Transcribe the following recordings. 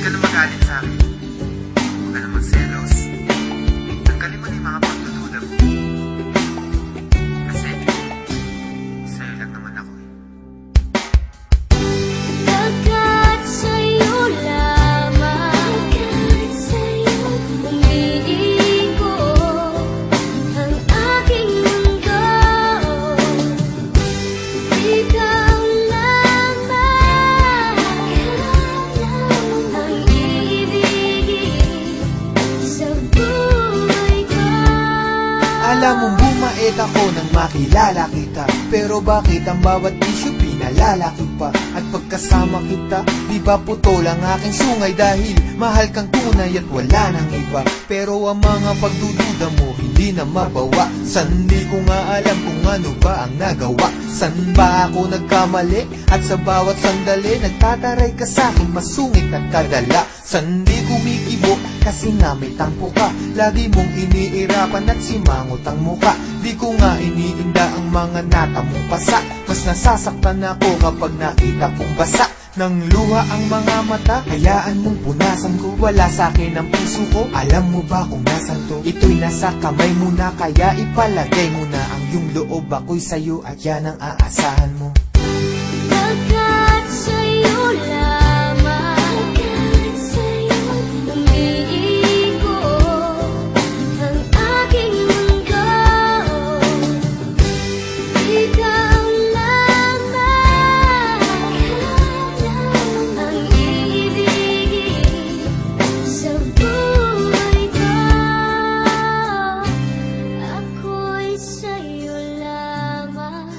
Huwag ka na magalit sa akin. Huwag ka na magselos. Tanggalin mo na yung mga pagdududa mo. Kasi, sa'yo lang naman ako eh. Pagkat sa'yo lamang, pagkat sa'yo umiikot ang aking mundo. Ikaw lamang ang iibigin sa buhay ko. Alam mong bumait ako nang makilala kita, pero bakit ang bawat isyu pinalalaki pa? At pagkasama kita, di ba putol ang aking sungay? Dahil mahal kang tunay at wala nang iba. Pero ang mga pagdududa mo hindi na mabawa. San di ko nga alam kung ano ba ang nagawa. San ba ako nagkamali? At sa bawat sandali nagtataray ka sa'kin, masungit at kadala. San di kumikibo kasi nga may tampo ka. Lagi mong iniirapan at simangot ang muka. Di ko nga iniinda ang mga natamong pasa. Mas nasasaktan ako kapag nakita kong basa ng luha ang mga mata. Hayaan mong punasan ko, wala sa'kin ang puso ko. Alam mo ba kung nasan to? Ito'y nasa kamay mo na, kaya ipalagay mo na ang iyong loob. Ako'y sa'yo at yan ang aasahan mo. Pagkat sa'yo lamang, pagkat sa'yo umiikot ang aking mundo. Ikaw lamang ang iibigin sa buhay ko. Ako'y sa'yo lamang,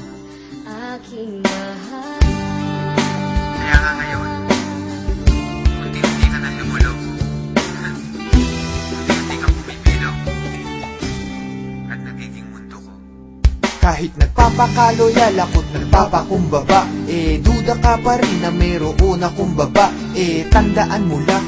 aking mahal. Kaya nga ngayon, unti-unti ka na lumulog. Unti-unti kang bumibilo. At nagiging mundo ko. Kahit nagpapakaloyal ako't nagpapakumbaba, duda ka pa rin na mayroon akong baba. Tandaan mo lang,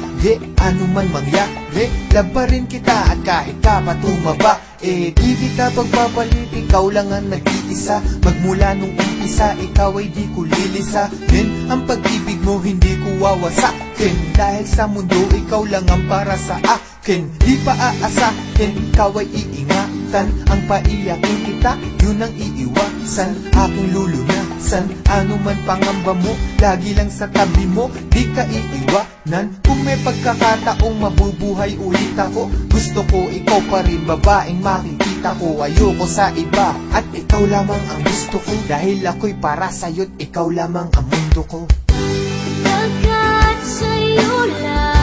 ano man mangyari, labarin kita at kahit ka pa tumaba. Di kita pagpapalit, ikaw lang ang nag-iisa. Magmula nung umpisa, ikaw ay di ko lilisahin. Ang pag-ibig mo hindi ko wawasakin, dahil sa mundo ikaw lang ang para sa akin. Di pa aasahin, ikaw ay iingatan. Ang paiyakin kita, yun ang iiwasan. Aking lulunasan, ano man pangamba mo, lagi lang sa tabi mo, di ka iiwanan. Kung may pagkakataong mabubuhay ulit ako, gusto ko ikaw pa rin, babaeng makikita ko. Ayoko sa iba, at ikaw lamang ang gusto ko. Dahil ako'y para sa'yo't ikaw lamang ang mundo ko. Pagkat sa'yo lamang.